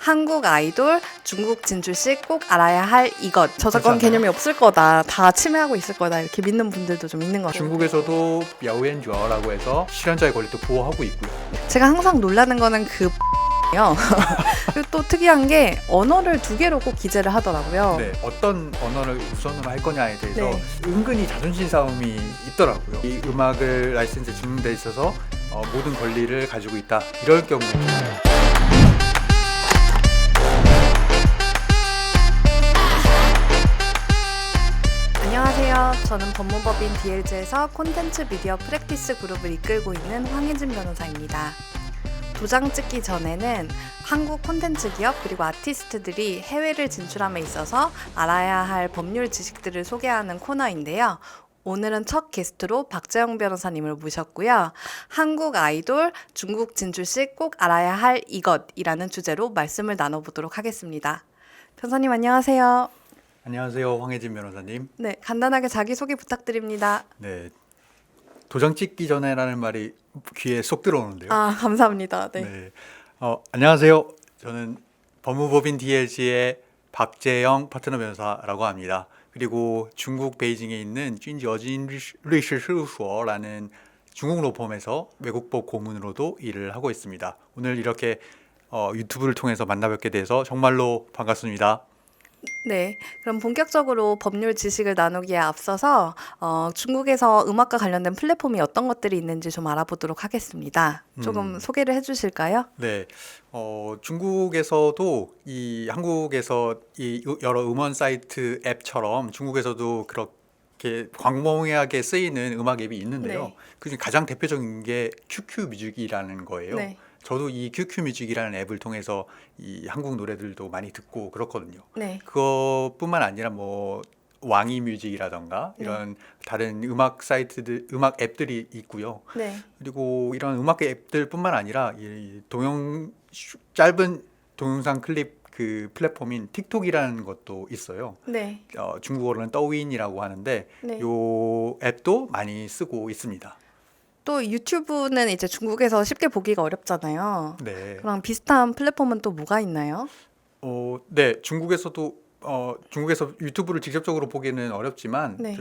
한국 아이돌, 중국 진출 시 꼭 알아야 할 이것. 저작권 그렇지 않아요? 개념이 없을 거다. 다 침해하고 있을 거다. 이렇게 믿는 분들도 좀 있는 것 같아요. 중국에서도 야오엔주어라고 해서 실현자의 권리도 보호하고 있고요. 제가 항상 놀라는 거는 요. 그리고 또 특이한 게 언어를 두 개로 꼭 기재를 하더라고요. 네, 어떤 언어를 우선으로 할 거냐에 대해서 네. 은근히 자존심 싸움이 있더라고요. 이 음악을 라이센스 짓는 데 있어서 모든 권리를 가지고 있다. 이럴 경우 안녕하세요. 저는 법무법인 DLG에서 콘텐츠 미디어 프랙티스 그룹을 이끌고 있는 황혜진 변호사입니다. 도장 찍기 전에는 한국 콘텐츠 기업 그리고 아티스트들이 해외를 진출함에 있어서 알아야 할 법률 지식들을 소개하는 코너인데요. 오늘은 첫 게스트로 박재영 변호사님을 모셨고요. 한국 아이돌, 중국 진출 시 꼭 알아야 할 이것이라는 주제로 말씀을 나눠보도록 하겠습니다. 변호사님 안녕하세요. 안녕하세요, 황혜진 변호사님. 네, 간단하게 자기소개 부탁드립니다. 네, 도장 찍기 전에라는 말이 귀에 쏙 들어오는데요. 아, 감사합니다. 네. 네. 안녕하세요. 저는 법무법인 DLG의 박재영 파트너 변호사라고 합니다. 그리고 중국 베이징에 있는 쥔지어진律师事务所라는 중국 로펌에서 외국법 고문으로도 일을 하고 있습니다. 오늘 이렇게 유튜브를 통해서 만나뵙게 돼서 정말로 반갑습니다. 네, 그럼 본격적으로 법률 지식을 나누기에 앞서서 중국에서 음악과 관련된 플랫폼이 어떤 것들이 있는지 좀 알아보도록 하겠습니다. 조금 소개를 해주실까요? 네, 중국에서도 한국에서 여러 음원 사이트 앱처럼 중국에서도 그렇게 광범위하게 쓰이는 음악 앱이 있는데요. 네. 그중에 가장 대표적인 게 QQ 뮤직이라는 거예요. 네. 저도 이 QQ 뮤직이라는 앱을 통해서 이 한국 노래들도 많이 듣고 그렇거든요. 네. 그것뿐만 아니라 뭐 왕이 뮤직이라던가 이런 다른 음악 사이트들, 음악 앱들이 있고요. 네. 그리고 이런 음악 앱들뿐만 아니라 짧은 동영상 클립 그 플랫폼인 틱톡이라는 것도 있어요. 네. 중국어로는 떠윈이라고 하는데 네. 요 앱도 많이 쓰고 있습니다. 또 유튜브는 이제 중국에서 쉽게 보기가 어렵잖아요. 네. 그럼 비슷한 플랫폼은 또 뭐가 있나요? 네, 중국에서 유튜브를 직접적으로 보기는 어렵지만 네.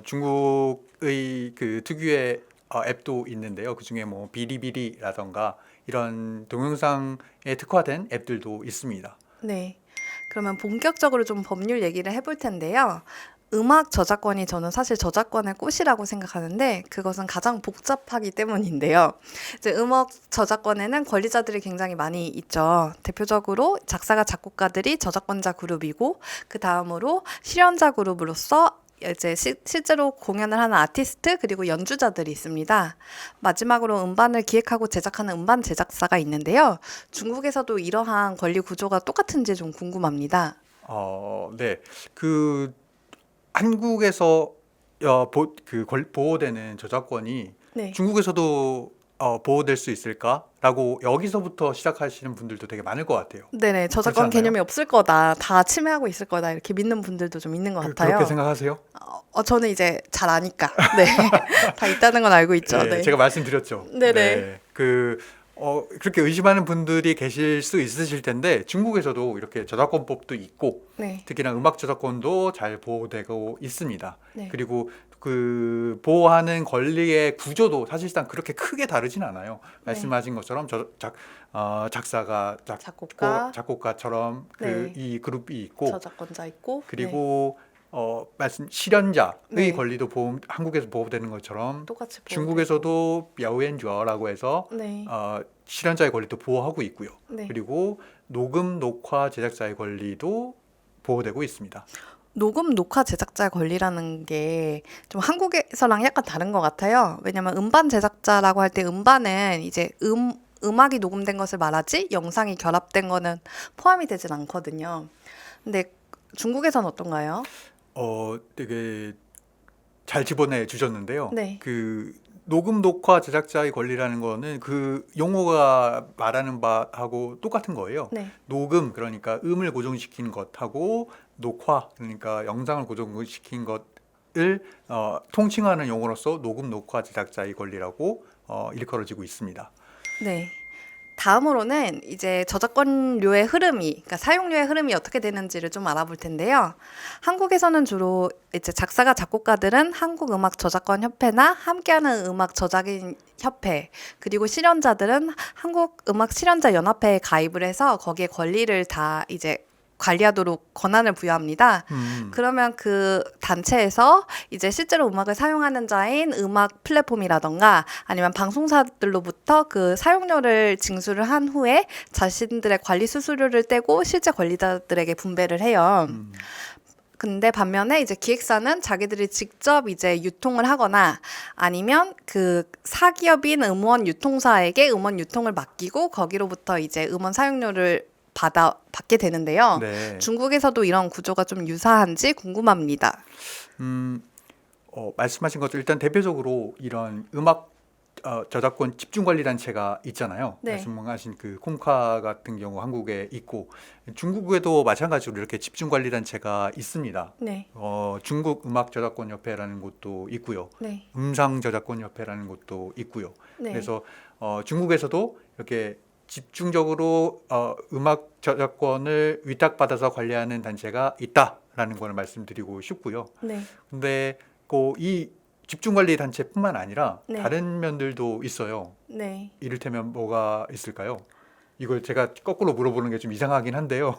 중국의 그 특유의 앱도 있는데요. 그중에 뭐 비리비리라던가 이런 동영상에 특화된 앱들도 있습니다. 네. 그러면 본격적으로 좀 법률 얘기를 해볼 텐데요. 음악 저작권이 저는 사실 저작권의 꽃이라고 생각하는데 그것은 가장 복잡하기 때문인데요. 이제 음악 저작권에는 권리자들이 굉장히 많이 있죠. 대표적으로 작사가 작곡가들이 저작권자 그룹이고 그 다음으로 실현자 그룹으로서 이제 실제로 공연을 하는 아티스트 그리고 연주자들이 있습니다. 마지막으로 음반을 기획하고 제작하는 음반 제작사가 있는데요. 중국에서도 이러한 권리 구조가 똑같은지 좀 궁금합니다. 네, 한국에서 보호되는 저작권이 네. 중국에서도 보호될 수 있을까라고 여기서부터 시작하시는 분들도 되게 많을 것 같아요. 네네, 저작권 그렇지 않아요? 개념이 없을 거다. 다 침해하고 있을 거다. 이렇게 믿는 분들도 좀 있는 것 같아요. 그렇게 생각하세요? 저는 이제 잘 아니까. 네. 다 있다는 건 알고 있죠. 네. 제가 말씀드렸죠. 네네. 네, 그렇게 의심하는 분들이 계실 수 있으실 텐데 중국에서도 이렇게 저작권법도 있고 네. 특히나 음악 저작권도 잘 보호되고 있습니다. 네. 그리고 그 보호하는 권리의 구조도 사실상 그렇게 크게 다르진 않아요. 말씀하신 것처럼 작사가 작곡가처럼 네. 이 그룹이 있고 저작권자 있고. 그리고 실현자의 네. 권리도 한국에서 보호되는 것처럼 똑같이 중국에서도 야오엔주어라고 해서 네. 실현자의 권리도 보호하고 있고요. 네. 그리고 녹음, 녹화 제작자의 권리도 보호되고 있습니다. 녹음, 녹화 제작자의 권리라는 게 좀 한국에서랑 약간 다른 것 같아요. 왜냐면 음반 제작자라고 할 때 음반은 이제 음악이 녹음된 것을 말하지 영상이 결합된 거는 포함이 되진 않거든요. 근데 중국에서는 어떤가요? 되게 잘 집어내 주셨는데요. 네. 그 녹음, 녹화 제작자의 권리라는 거는 그 용어가 말하는 바하고 똑같은 거예요. 네. 녹음, 그러니까 음을 고정시킨 것하고 녹화, 그러니까 영상을 고정시킨 것을 통칭하는 용어로서 녹음, 녹화 제작자의 권리라고 일컬어지고 있습니다. 네. 다음으로는 이제 저작권료의 흐름이, 그러니까 사용료의 흐름이 어떻게 되는지를 좀 알아볼 텐데요. 한국에서는 주로 이제 작사가 작곡가들은 한국음악저작권협회나 함께하는 음악 저작인 협회, 그리고 실현자들은 한국음악실현자연합회에 가입을 해서 거기에 권리를 다 이제 관리하도록 권한을 부여합니다. 그러면 그 단체에서 이제 실제로 음악을 사용하는 자인 음악 플랫폼이라던가 아니면 방송사들로부터 그 사용료를 징수를 한 후에 자신들의 관리 수수료를 떼고 실제 권리자들에게 분배를 해요. 근데 반면에 이제 기획사는 자기들이 직접 이제 유통을 하거나 아니면 그 사기업인 음원 유통사에게 음원 유통을 맡기고 거기로부터 이제 음원 사용료를 받게 되는데요. 네. 중국에서도 이런 구조가 좀 유사한지 궁금합니다. 말씀하신 것도 일단 대표적으로 이런 음악 저작권 집중관리단체가 있잖아요. 네. 말씀하신 그 콩카 같은 경우 한국에 있고 중국에도 마찬가지로 이렇게 집중관리단체가 있습니다. 네, 중국 음악저작권협회라는 곳도 있고요. 네, 음상저작권협회라는 곳도 있고요. 네, 그래서 중국에서도 이렇게 집중적으로 음악 저작권을 위탁받아서 관리하는 단체가 있다라는 걸 말씀드리고 싶고요. 네, 근데 이 집중관리 단체뿐만 아니라 네. 다른 면들도 있어요. 네. 이를테면 뭐가 있을까요? 이걸 제가 거꾸로 물어보는 게 좀 이상하긴 한데요.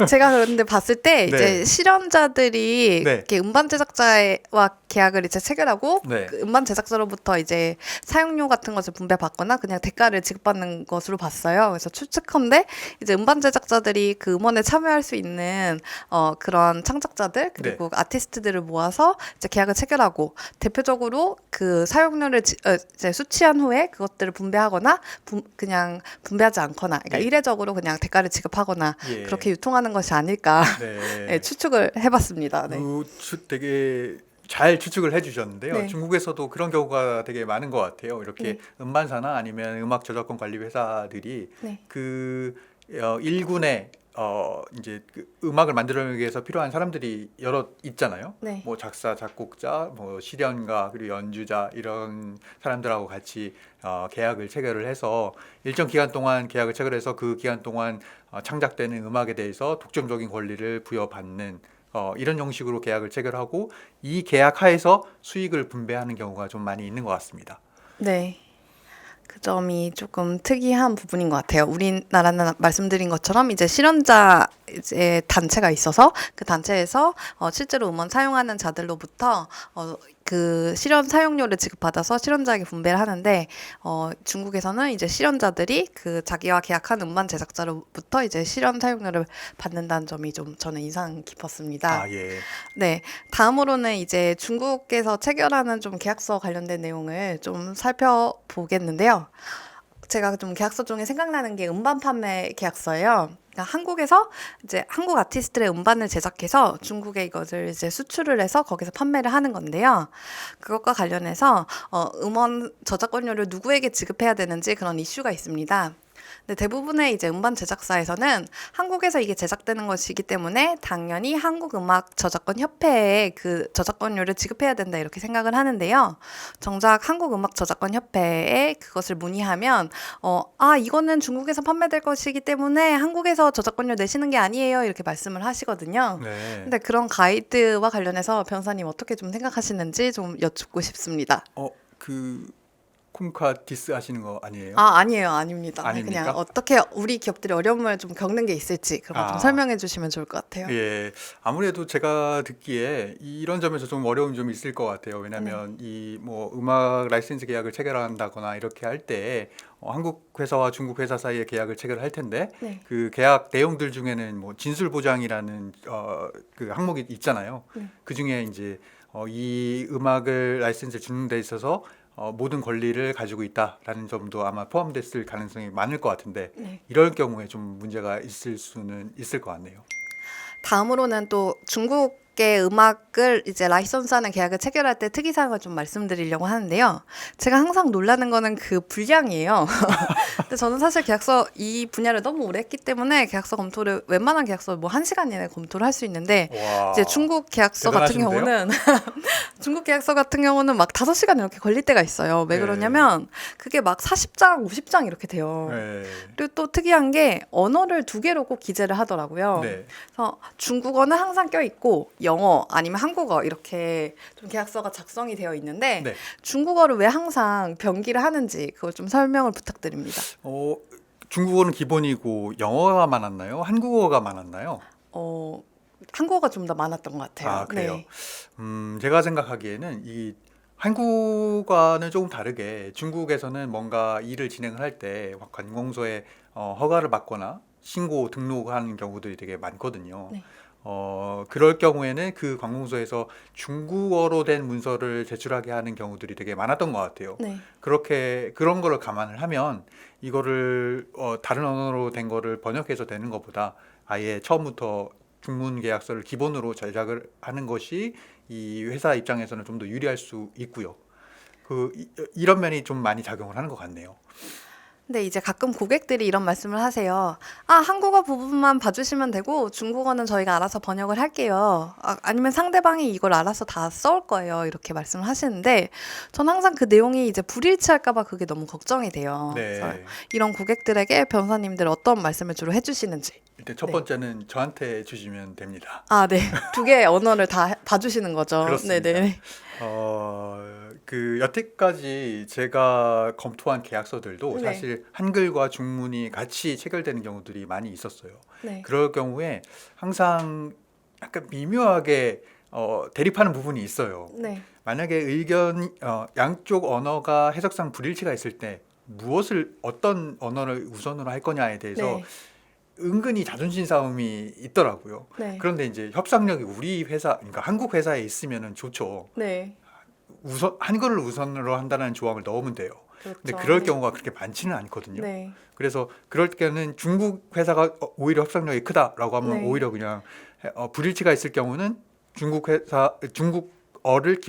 제가 그런데 봤을 때 이제 네. 실현자들이 네. 이렇게 음반 제작자와 계약을 이제 체결하고 네. 그 음반 제작자로부터 이제 사용료 같은 것을 분배받거나 그냥 대가를 지급받는 것으로 봤어요. 그래서 추측컨대 이제 음반 제작자들이 그 음원에 참여할 수 있는 그런 창작자들 그리고 아티스트들을 모아서 이제 계약을 체결하고 대표적으로 그 사용료를 이제 수취한 후에 그것들을 분배하거나 그냥 분배하지 않거나 그러니까 네. 이례적으로 그냥 대가를 지급하거나 예. 그렇게 유통하는 것이 아닐까 네. 네, 추측을 해봤습니다. 네. 되게 잘 추측을 해주셨는데요. 네. 중국에서도 그런 경우가 되게 많은 것 같아요. 이렇게 네. 음반사나 아니면 음악 저작권 관리 회사들이 네. 그 일군의 이제 그 음악을 만들기 위해서 필요한 사람들이 여러 있잖아요. 네. 뭐 작사, 작곡자, 뭐 실현가 그리고 연주자 이런 사람들하고 같이 계약을 체결을 해서 일정 기간 동안 계약을 체결해서 그 기간 동안 창작되는 음악에 대해서 독점적인 권리를 부여받는 이런 형식으로 계약을 체결하고 이 계약 하에서 수익을 분배하는 경우가 좀 많이 있는 것 같습니다. 네. 그 점이 조금 특이한 부분인 것 같아요. 우리나라는 말씀드린 것처럼 이제 실현자 이제 단체가 있어서 그 단체에서 실제로 음원 사용하는 자들로부터 그 실현 사용료를 지급받아서 실현자에게 분배를 하는데 중국에서는 이제 실현자들이 그 자기와 계약한 음반 제작자로부터 이제 실현 사용료를 받는다는 점이 좀 저는 인상 깊었습니다. 아, 예. 네, 다음으로는 이제 중국에서 체결하는 좀 계약서 관련된 내용을 좀 살펴보겠는데요. 제가 좀 계약서 중에 생각나는 게 음반 판매 계약서예요. 그러니까 한국에서 이제 한국 아티스트의 음반을 제작해서 중국에 이것을 이제 수출을 해서 거기서 판매를 하는 건데요. 그것과 관련해서 음원 저작권료를 누구에게 지급해야 되는지 그런 이슈가 있습니다. 근데 대부분의 이제 음반 제작사에서는 한국에서 이게 제작되는 것이기 때문에 당연히 한국음악저작권협회에 그 저작권료를 지급해야 된다 이렇게 생각을 하는데요. 정작 한국음악저작권협회에 그것을 문의하면 이거는 중국에서 판매될 것이기 때문에 한국에서 저작권료 내시는 게 아니에요 이렇게 말씀을 하시거든요. 네. 근데 그런 가이드와 관련해서 변호사님 어떻게 좀 생각하시는지 좀 여쭙고 싶습니다. 그 콩카 디스 하시는 거 아니에요? 아니에요. 아닙니다. 아닙니까? 그냥 어떻게 우리 기업들이 어려움을 좀 겪는 게 있을지 그런 거 좀 설명해 주시면 좋을 것 같아요. 예, 아무래도 제가 듣기에 이런 점에서 좀 어려움이 좀 있을 것 같아요. 왜냐하면 이 뭐 음악 라이센스 계약을 체결한다거나 이렇게 할 때 한국 회사와 중국 회사 사이에 계약을 체결할 텐데 네. 그 계약 내용들 중에는 뭐 진술 보장이라는 그 항목이 있잖아요. 그 중에 이제 이 음악을 라이센스 주는 데 있어서 모든 권리를 가지고 있다라는 점도 아마 포함됐을 가능성이 많을 것 같은데 네. 이럴 이럴 경우에 좀 문제가 있을 수는 있을 것 같네요. 다음으로는 또 중국의 분께 음악을 이제 라이선스하는 계약을 체결할 때 특이사항을 좀 말씀드리려고 하는데요. 제가 항상 놀라는 거는 그 분량이에요. 근데 저는 사실 계약서 이 분야를 너무 오래 했기 때문에 계약서 검토를 웬만한 계약서 뭐 1시간 이내에 검토를 할 수 있는데 와, 이제 중국 계약서 같은 대단하신데요? 경우는 중국 계약서 같은 경우는 막 5시간 이렇게 걸릴 때가 있어요. 왜 네. 그러냐면 그게 막 40장, 50장 이렇게 돼요. 네. 그리고 또 특이한 게 언어를 2개로 꼭 기재를 하더라고요. 네. 그래서 중국어는 항상 껴있고 영어 아니면 한국어 이렇게 좀 계약서가 작성이 되어 있는데 네. 중국어를 왜 항상 변기를 하는지 그걸 좀 설명을 부탁드립니다. 중국어는 기본이고 영어가 많았나요? 한국어가 많았나요? 한국어가 좀 더 많았던 것 같아요. 아, 그래요? 네. 제가 생각하기에는 이 한국과는 조금 다르게 중국에서는 뭔가 일을 진행을 할 때 관공서에 허가를 받거나 신고 등록하는 경우들이 되게 많거든요. 네. 그럴 경우에는 그 관공서에서 중국어로 된 문서를 제출하게 하는 경우들이 되게 많았던 것 같아요. 네. 그런 거를 감안을 하면 이거를 다른 언어로 된 거를 번역해서 되는 것보다 아예 처음부터 중문 계약서를 기본으로 제작을 하는 것이 이 회사 입장에서는 좀 더 유리할 수 있고요. 이런 면이 좀 많이 작용을 하는 것 같네요. 근데 이제 가끔 고객들이 이런 말씀을 하세요. 아, 한국어 부분만 봐주시면 되고 중국어는 저희가 알아서 번역을 할게요. 아니면 상대방이 이걸 알아서 다 써올 거예요. 이렇게 말씀을 하시는데 전 항상 그 내용이 이제 불일치할까 봐 그게 너무 걱정이 돼요. 그래서 네. 이런 고객들에게 변호사님들 어떤 말씀을 주로 해주시는지. 일단 첫 네. 번째는 저한테 주시면 됩니다. 아, 네. 2개의 언어를 다 봐주시는 거죠. 그렇습니다. 네네. 여태까지 제가 검토한 계약서들도 네. 사실 한글과 중문이 같이 체결되는 경우들이 많이 있었어요. 네. 그럴 경우에 항상 약간 미묘하게 대립하는 부분이 있어요. 네. 만약에 양쪽 언어가 해석상 불일치가 있을 때 어떤 언어를 우선으로 할 거냐에 대해서 네. 은근히 자존심 싸움이 있더라고요. 네. 그런데 이제 협상력이 우리 회사, 그러니까 한국 회사에 있으면은 좋죠. 네. 한글을 우선으로 한다는 조항을 넣으면 돼요. 근데 그렇죠. 그럴 네. 경우가 그렇게 많지는 않거든요. 네. 그래서 그럴 때는 중국 회사가 오히려 협상력이 크다라고 하면 네. 오히려 그냥 불일치가 있을 경우는 중국어를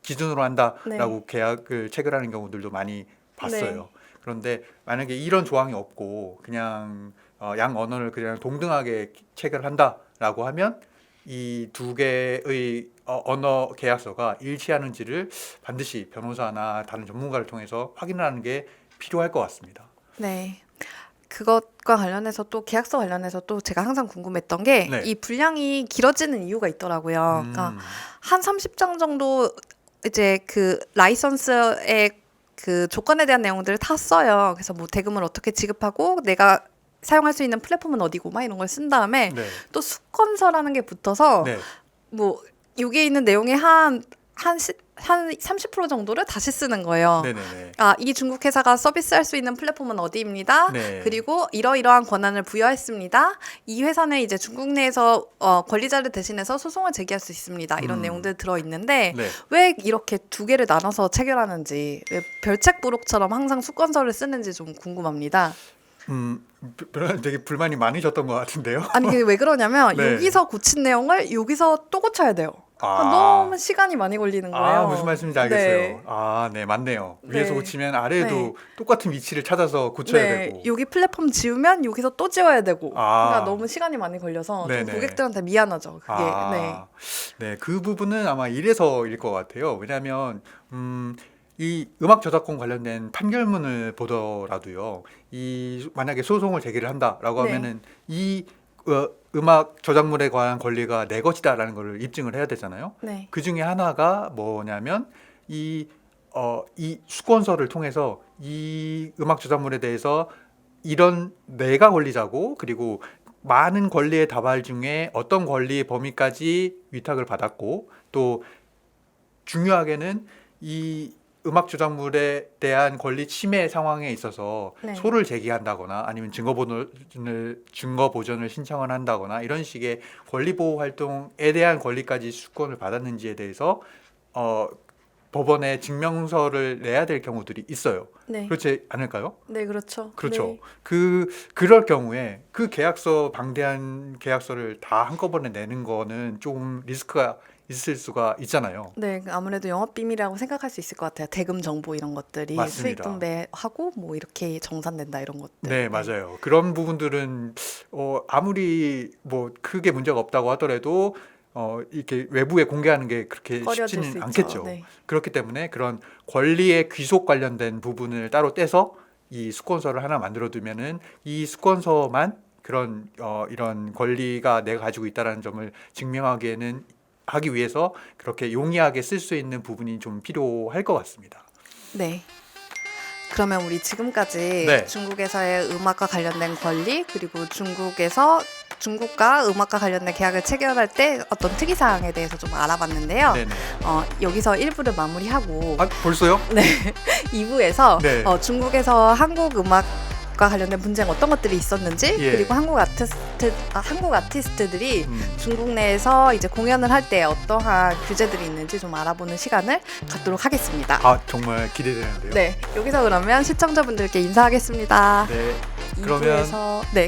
기준으로 한다라고 계약을 체결하는 경우들도 많이 봤어요. 네. 그런데 만약에 이런 조항이 없고 그냥 양 언어를 그냥 동등하게 체결한다라고 하면 이 2개의 언어 계약서가 일치하는지를 반드시 변호사나 다른 전문가를 통해서 확인하는 게 필요할 것 같습니다. 네. 그것과 관련해서 또 계약서 관련해서 또 제가 항상 궁금했던 게 네. 이 분량이 길어지는 이유가 있더라고요. 그러니까 음, 한 30장 정도 이제 그 라이선스의 그 조건에 대한 내용들을 다 써요. 그래서 뭐 대금을 어떻게 지급하고 내가 사용할 수 있는 플랫폼은 어디고 막 이런 걸 쓴 다음에 네, 또 수건서라는 게 붙어서 네, 뭐 여기에 있는 내용의 한 30% 정도를 다시 쓰는 거예요. 네네네. 이 중국 회사가 서비스할 수 있는 플랫폼은 어디입니다. 네. 그리고 이러이러한 권한을 부여했습니다. 이 회사는 이제 중국 내에서 권리자를 대신해서 소송을 제기할 수 있습니다. 이런 내용들 들어 있는데 네. 왜 이렇게 2개를 나눠서 체결하는지, 왜 별책부록처럼 항상 수건서를 쓰는지 좀 궁금합니다. 별로 되게 불만이 많으셨던 것 같은데요. 아니 그게 왜 그러냐면 네. 여기서 고친 내용을 여기서 또 고쳐야 돼요. 그러니까 아. 너무 시간이 많이 걸리는 거예요. 무슨 말씀인지 알겠어요. 네. 네, 맞네요. 위에서 네. 고치면 아래에도 네. 똑같은 위치를 찾아서 고쳐야 네, 되고. 여기 플랫폼 지우면 여기서 또 지워야 되고. 아. 그러니까 너무 시간이 많이 걸려서 좀 네네. 고객들한테 미안하죠. 그게. 네. 네, 그 부분은 아마 이래서일 것 같아요. 왜냐하면 이 음악 저작권 관련된 판결문을 보더라도요. 만약에 소송을 제기를 한다라고 네. 하면은 이 음악 저작물에 관한 권리가 내 것이다라는 걸 입증을 해야 되잖아요. 네. 그 중에 하나가 뭐냐면 이 수권서를 통해서 이 음악 저작물에 대해서 이런 내가 권리자고 그리고 많은 권리의 다발 중에 어떤 권리의 범위까지 위탁을 받았고 또 중요하게는 이 음악 저작물에 대한 권리 침해 상황에 있어서 네. 소를 제기한다거나 아니면 증거 보전을 신청을 한다거나 이런 식의 권리 보호 활동에 대한 권리까지 수권을 받았는지에 대해서 법원에 증명서를 내야 될 경우들이 있어요. 네. 그렇지 않을까요? 네, 그렇죠. 그렇죠. 네. 그럴 경우에 그 계약서 방대한 계약서를 다 한꺼번에 내는 거는 좀 리스크가 있을 수가 있잖아요. 네, 아무래도 영업 비밀이라고 생각할 수 있을 것 같아요. 대금 정보 이런 것들이 수익 맞습니다. 분배하고 뭐 이렇게 정산된다 이런 것들. 네, 맞아요. 그런 부분들은 아무리 뭐 크게 문제가 없다고 하더라도 이렇게 외부에 공개하는 게 그렇게 꺼려질 수 쉽지는 있죠. 않겠죠. 네. 그렇기 때문에 그런 권리의 귀속 관련된 부분을 따로 떼서 이 수권서를 하나 만들어 두면은 이 수권서만 그런 이런 권리가 내가 가지고 있다라는 점을 하기 위해서 그렇게 용이하게 쓸 수 있는 부분이 좀 필요할 것 같습니다. 네. 그러면 우리 지금까지 네. 중국에서의 음악과 관련된 권리 그리고 중국과 음악과 관련된 계약을 체결할 때 어떤 특이사항에 대해서 좀 알아봤는데요. 네네. 여기서 1부를 마무리하고 아, 벌써요? 2부에서 네. 중국에서 한국 음악과 관련된 분쟁 어떤 것들이 있었는지 예. 그리고 한국 아티스트들이 음. 중국 내에서 이제 공연을 할 때 어떠한 규제들이 있는지 좀 알아보는 시간을 갖도록 하겠습니다. 아, 정말 기대되는데요. 네, 여기서 그러면 시청자분들께 인사하겠습니다. 네.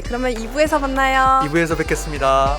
그러면 2부에서 만나요. 2부에서 뵙겠습니다.